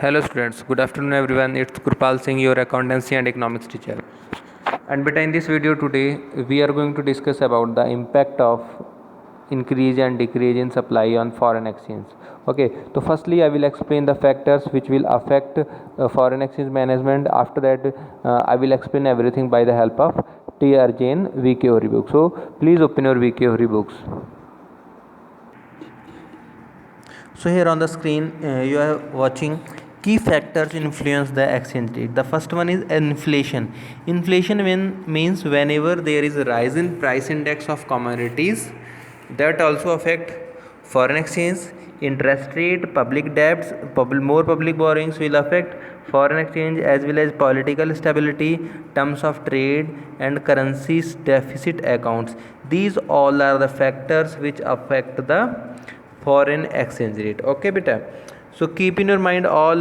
Hello students, good afternoon everyone. It's Krupal Singh, your accountancy and economics teacher. And beta in this video today, we are going to discuss about the impact of increase and decrease in supply on foreign exchange. Okay, so firstly I will explain the factors which will affect foreign exchange management. After that, I will explain everything by the help of T.R. Jain VK Hori book. So please open your VK Hori books. So here on the screen you are watching key factors influence the exchange rate. The first one is inflation. Inflation means whenever there is a rise in price index of commodities, that also affect foreign exchange. Interest rate, public debts, more public borrowings will affect foreign exchange, as well as political stability, terms of trade and currencies deficit accounts. These all are the factors which affect the foreign exchange rate. Okay beta, so keep in your mind all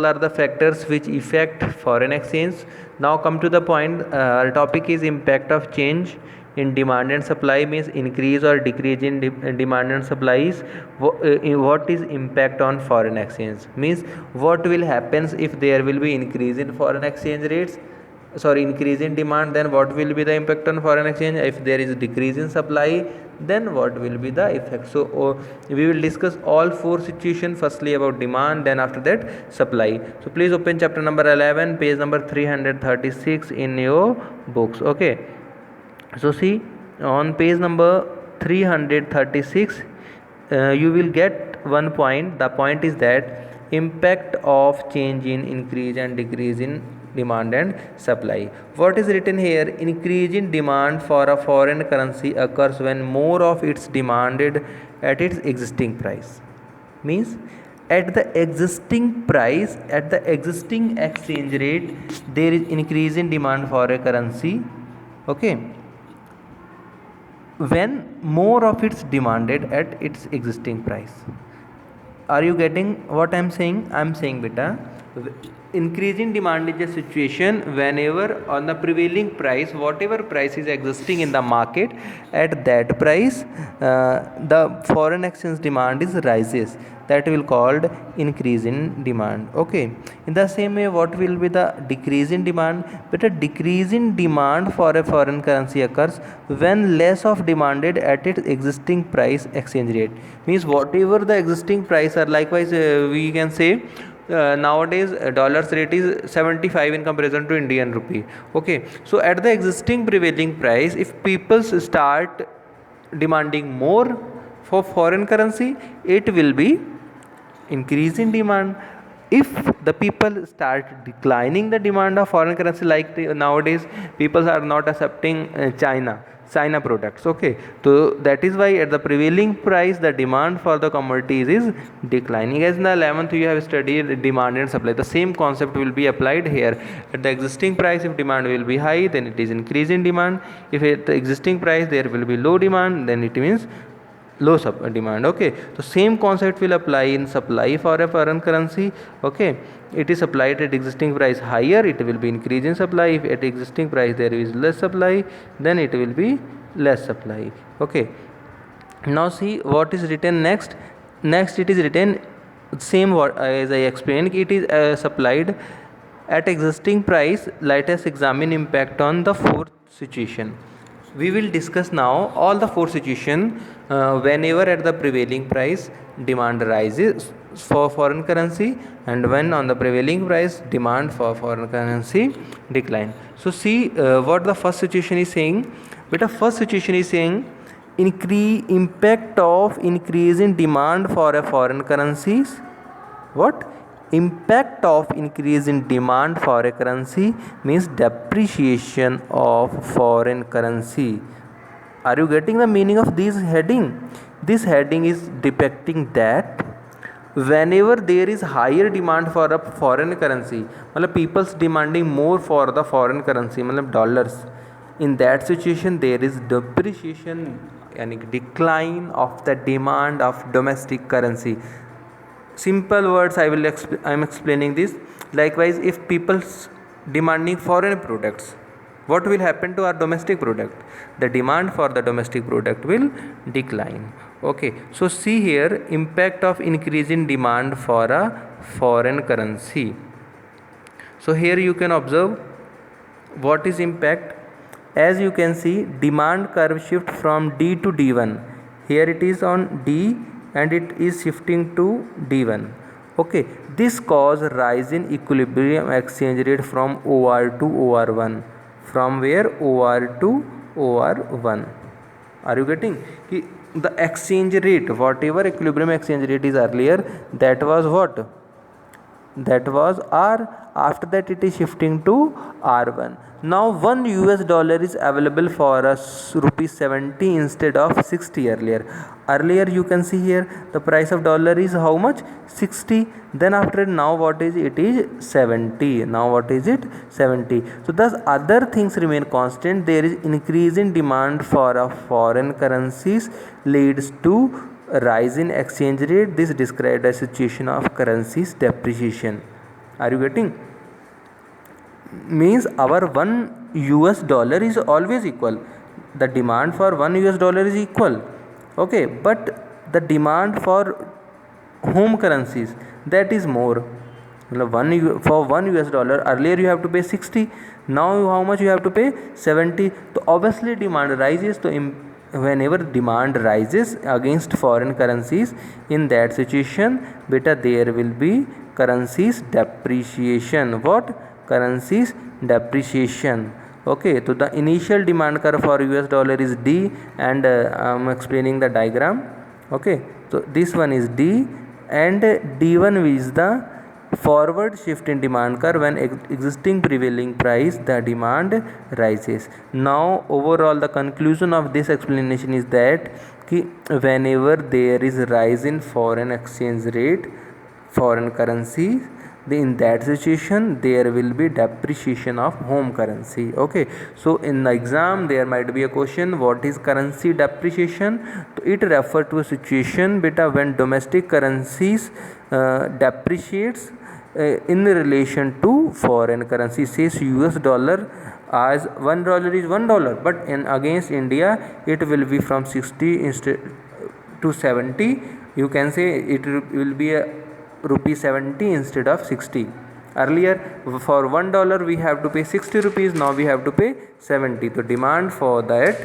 are the factors which affect foreign exchange. Now come to the point. Our topic is impact of change in demand and supply, means increase or decrease in demand and supplies. What is impact on foreign exchange, means what will happen if there will be increase in foreign exchange rates, increase in demand, then what will be the impact on foreign exchange. If there is decrease in supply, then what will be the effect. So we will discuss all four situations, firstly about demand, then after that supply. So please open chapter number 11, page number 336 in your books. Okay, so see, on page number 336 you will get one point. The point is that impact of change in increase and decrease in demand and supply. What is written here? Increase in demand for a foreign currency occurs when more of its demanded at its existing price. Means at the existing price, at the existing exchange rate, there is increase in demand for a currency. Okay, when more of it's demanded at its existing price. Are you getting what I'm saying? I'm saying beta, increasing demand is a situation whenever on the prevailing price, whatever price is existing in the market, at that price the foreign exchange demand is rises. That will called increase in demand. Okay, in the same way, what will be the decrease in demand? But a decrease in demand for a foreign currency occurs when less of demanded at its existing price exchange rate. Means whatever the existing price are, likewise we can say nowadays dollars rate is 75 in comparison to Indian rupee. Okay, so at the existing prevailing price, if people start demanding more for foreign currency, it will be increase in demand. If the people start declining the demand of foreign currency, like nowadays people are not accepting China products. Okay, so that is why at the prevailing price the demand for the commodities is declining. As in the 11th you have studied demand and supply, the same concept will be applied here. At the existing price, if demand will be high, then it is increase in demand. If at the existing price there will be low demand, then it means low demand. Okay, so same concept will apply in supply for a foreign currency. Okay, it is supplied at existing price higher, it will be increase in supply. If at existing price there is less supply, then it will be less supply. Okay, now see what is written next. It is written same what as I explained. It is supplied at existing price. Let us examine impact on the fourth situation. We will discuss now all the four situations whenever at the prevailing price demand rises for foreign currency, and when on the prevailing price demand for foreign currency decline. So see what the first situation is saying. But the first situation is saying impact of increase in demand for a foreign currencies. What? Impact of increase in demand for a currency means depreciation of foreign currency. Are you getting the meaning of this heading? This heading is depicting that whenever there is higher demand for a foreign currency, people's demanding more for the foreign currency, dollars, in that situation there is depreciation and decline of the demand of domestic currency. Simple words I am explaining this. Likewise, if people demanding foreign products, what will happen to our domestic product? The demand for the domestic product will decline. Okay, so see here, impact of increase in demand for a foreign currency. So here you can observe what is impact. As you can see, demand curve shift from D to D1. Here it is on D and it is shifting to D1. Okay, this cause rise in equilibrium exchange rate from OR to OR1. From where? OR to OR1. Are you getting? The exchange rate, whatever equilibrium exchange rate is earlier, that was what? That was R. After that it is shifting to R1. Now $1 is available for us rupees 70 instead of 60 earlier. Earlier you can see here the price of dollar is how much? 60. Then after now what is it? Is 70. Now what is it? 70. So thus other things remain constant. There is increase in demand for foreign currencies leads to rise in exchange rate. This described a situation of currencies depreciation. Are you getting? Means our $1 is always equal. The demand for $1 is equal. Okay, but the demand for home currencies, that is more. For $1 earlier you have to pay 60. Now how much you have to pay? 70. So obviously demand rises. So whenever demand rises against foreign currencies, in that situation beta there will be currencies depreciation. What? Currencies depreciation. Okay, so the initial demand curve for US dollar is D, and I'm explaining the diagram. Okay, so this one is D, and D1 is the forward shift in demand curve. When existing prevailing price, the demand rises. Now overall the conclusion of this explanation is that whenever there is rise in foreign exchange rate, foreign currency, in that situation there will be depreciation of home currency. Okay, so in the exam there might be a question, what is currency depreciation? So it refers to a situation beta when domestic currencies depreciates in relation to foreign currency. Says US dollar, as $1 is $1, but in against India it will be from 60 instead to 70. You can say it will be a rupee 70 instead of 60. Earlier for $1 we have to pay 60 rupees, now we have to pay 70. The demand for that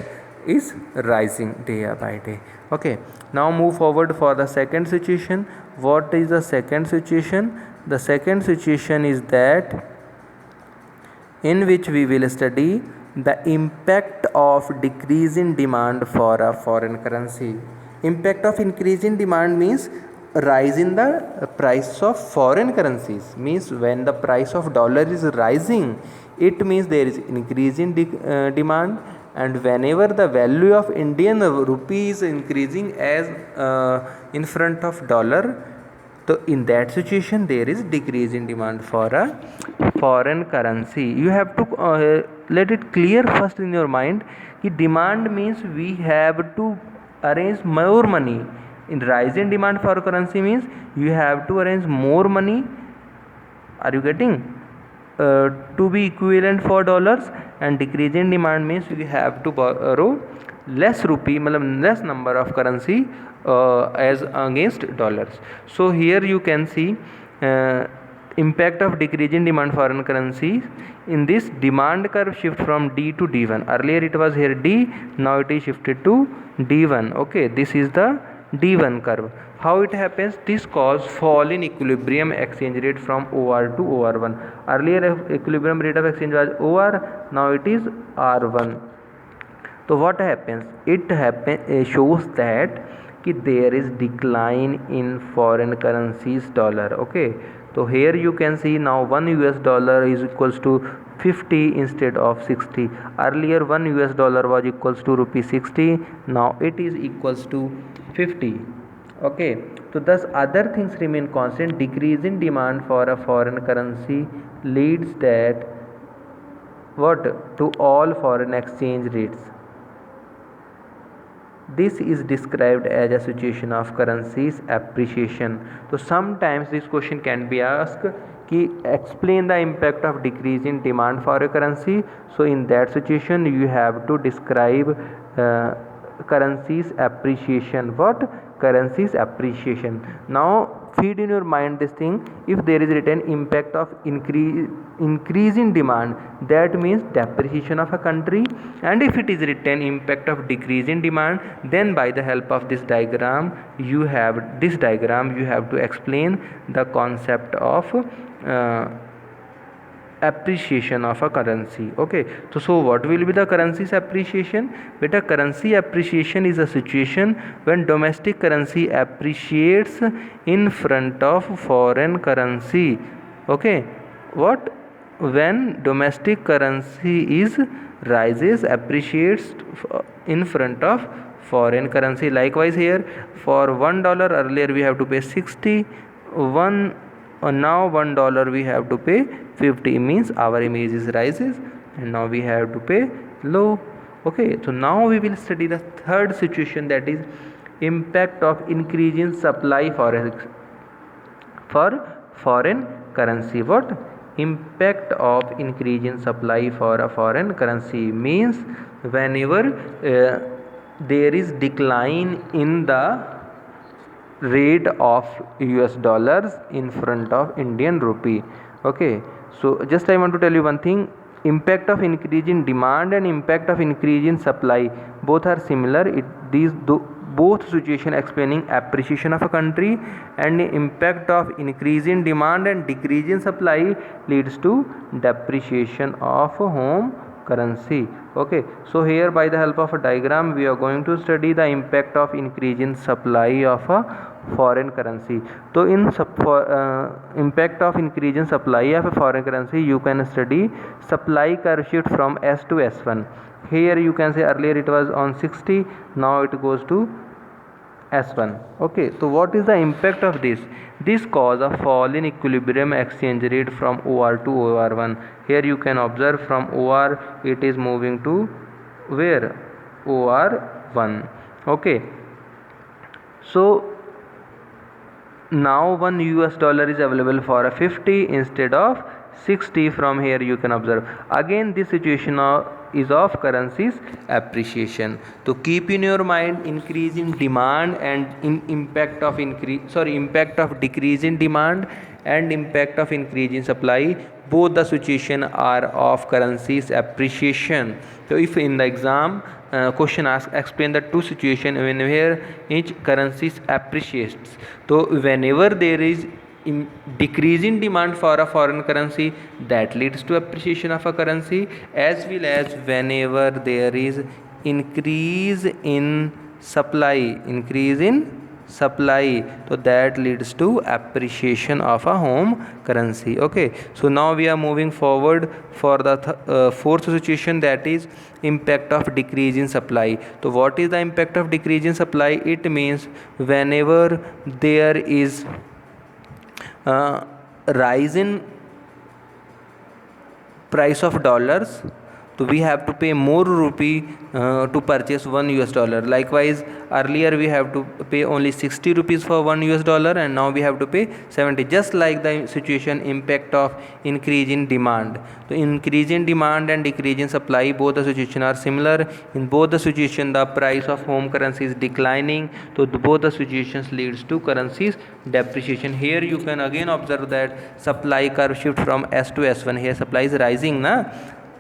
is rising day by day. Okay, now move forward for the second situation. What is the second situation? The second situation is that in which we will study the impact of decrease in demand for a foreign currency. Impact of increase in demand means rise in the price of foreign currencies. Means when the price of dollar is rising, it means there is increase in demand, and whenever the value of Indian rupee is increasing as in front of dollar, so in that situation there is decrease in demand for a foreign currency. You have to let it clear first in your mind. Demand means we have to arrange more money. In rise in demand for currency means you have to arrange more money. Are you getting? To be equivalent for dollars, and decrease in demand means you have to borrow less rupee, less number of currency as against dollars. So here you can see impact of decrease in demand foreign currencies. In this demand curve shift from D to D1. Earlier it was here D, now it is shifted to D1. Okay, this is the D1 curve. How it happens? This cause fall in equilibrium exchange rate from OR to OR1. Earlier equilibrium rate of exchange was OR, now it is R1. So what happens? It shows that there is decline in foreign currencies dollar. Okay, so here you can see now $1 is equals to 50 instead of 60. Earlier $1 was equals to rupee 60, now it is equals to 50. Okay, so thus other things remain constant. Decrease in demand for a foreign currency leads that what? To all foreign exchange rates. This is described as a situation of currencies appreciation. So sometimes this question can be asked, explain the impact of decrease in demand for a currency. So in that situation you have to describe currencies appreciation. What? Currencies appreciation. Now feed in your mind this thing. If there is written impact of increase in demand, that means depreciation of a country, and if it is written impact of decrease in demand, then by the help of this diagram you have to explain the concept of appreciation of a currency. Okay, so what will be the currency's appreciation? Beta, currency appreciation is a situation when domestic currency appreciates in front of foreign currency. Okay, what? When domestic currency is rises, appreciates in front of foreign currency. Likewise here, for $1 earlier we have to pay 60, now $1 we have to pay 50, means our image is rises and now we have to pay low. Okay, so now we will study the third situation, that is impact of increase in supply for foreign currency. What? Impact of increase in supply for a foreign currency means whenever there is decline in the rate of US dollars in front of Indian rupee. Okay, so just I want to tell you one thing, impact of increase in demand and impact of increase in supply, both are similar. Both situation explaining appreciation of a country, and the impact of increase in demand and decrease in supply leads to depreciation of home currency. Okay, so here by the help of a diagram we are going to study the impact of increase in supply of a foreign currency. So in impact of increase in supply of a foreign currency, you can study supply curve shift from S to S1. Here you can say earlier it was on 60, now it goes to S1. Okay, so what is the impact of this? This cause a fall in equilibrium exchange rate from OR to OR1. Here you can observe from OR it is moving to where? OR1. Okay, so now $1 is available for a 50 instead of 60. From here you can observe again this situation is of currency's appreciation. So keep in your mind increase in demand and impact of decrease in demand and impact of increase in supply, both the situation are of currency's appreciation. So if in the exam question asks explain the two situation where each currency appreciates, so whenever there is decrease in demand for a foreign currency, that leads to appreciation of a currency, as well as whenever there is increase in supply, so that leads to appreciation of a home currency. Okay, so now we are moving forward for the fourth situation, that is impact of decrease in supply. So what is the impact of decrease in supply? It means whenever there is rise in price of dollars, so we have to pay more rupee to purchase $1. Likewise, earlier we have to pay only 60 rupees for $1 and now we have to pay 70. Just like the situation impact of increase in demand. So increase in demand and decrease in supply, both the situation are similar. In both the situation the price of home currency is declining, so both the situations leads to currency's depreciation. Here you can again observe that supply curve shift from S to S1. Here supply is rising na.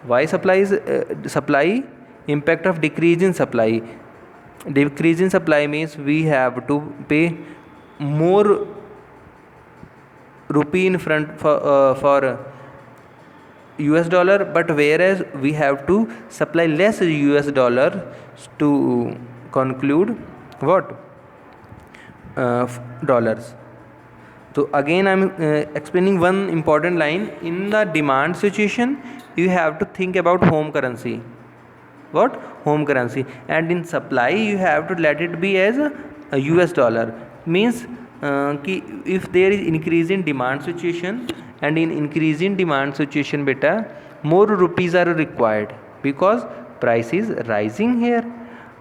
Why supply is supply? Impact of decrease in supply. Decrease in supply means we have to pay more rupee in front for US dollar, but whereas we have to supply less US dollar to conclude what dollars. So again I am explaining one important line. In the demand situation you have to think about home currency. What? Home currency. And in supply you have to let it be as a US dollar. Means if there is increase in demand situation, and in increase in demand situation beta more rupees are required because price is rising here.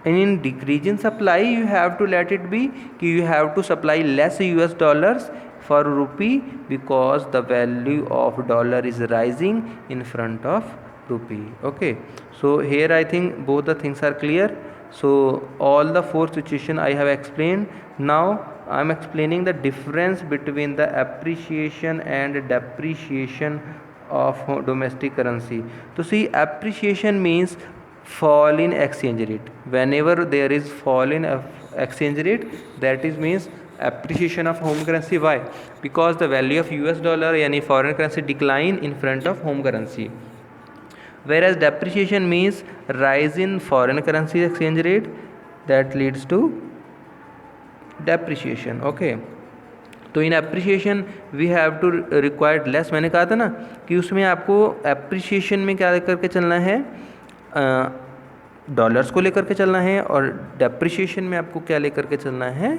And in decrease in supply you have to let it be, you have to supply less US dollars for rupee because the value of dollar is rising in front of rupee. Okay, so here I think both the things are clear. So all the four situation I have explained. Now I am explaining the difference between the appreciation and depreciation of domestic currency. So see, appreciation means fall in exchange rate. Whenever there is fall in exchange rate, that is means appreciation of home currency. Why? Because the value of US dollar yani foreign currency decline in front of home currency. Whereas depreciation means rise in foreign currency exchange rate, that leads to depreciation. Okay, तो in appreciation we have to required less. मैंने कहा था ना कि उसमें आपको appreciation में क्या करके चलना है, डॉलर्स को लेकर के चलना है, और डेप्रिसिएशन में आपको क्या लेकर के चलना है,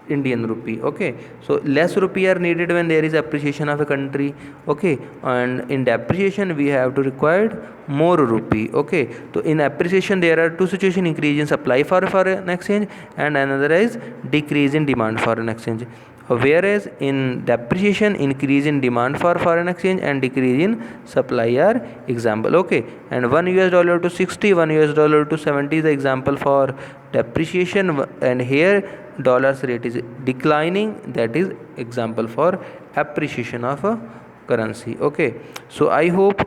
Indian rupee. Okay, so less rupee are needed when there is appreciation of a country. Okay, and in depreciation we have to required more rupee. Okay, so in appreciation there are two situations: increase in supply for foreign exchange and another is decrease in demand for foreign exchange. Whereas in depreciation, increase in demand for foreign exchange and decrease in supply are example. Okay, and $1 to 60, $1 to 70 is the example for depreciation, and here dollars rate is declining, that is example for appreciation of a currency. Okay, so I hope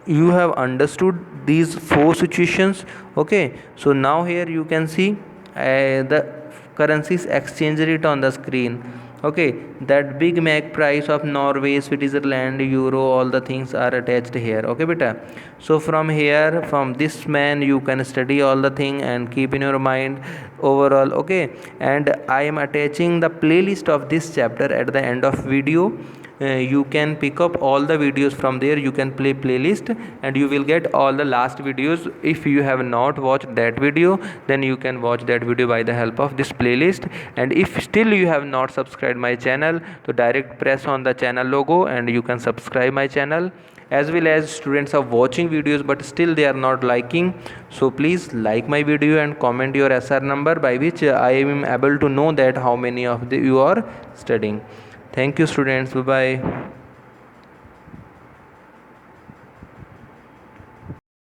you have understood these four situations. Okay, so now here you can see the currency's exchange rate on the screen. Okay, that big MAC price of Norway, Switzerland, euro, all the things are attached here. Okay beta, so from here, from this man, you can study all the thing and keep in your mind overall. Okay, and I am attaching the playlist of this chapter at the end of video. You can pick up all the videos from there. You can play playlist and you will get all the last videos. If you have not watched that video, then you can watch that video by the help of this playlist. And if still you have not subscribed my channel, so direct press on the channel logo and you can subscribe my channel. As well as students are watching videos but still they are not liking, so please like my video and comment your SR number, by which I am able to know that how many of you are studying. Thank you students. Bye bye.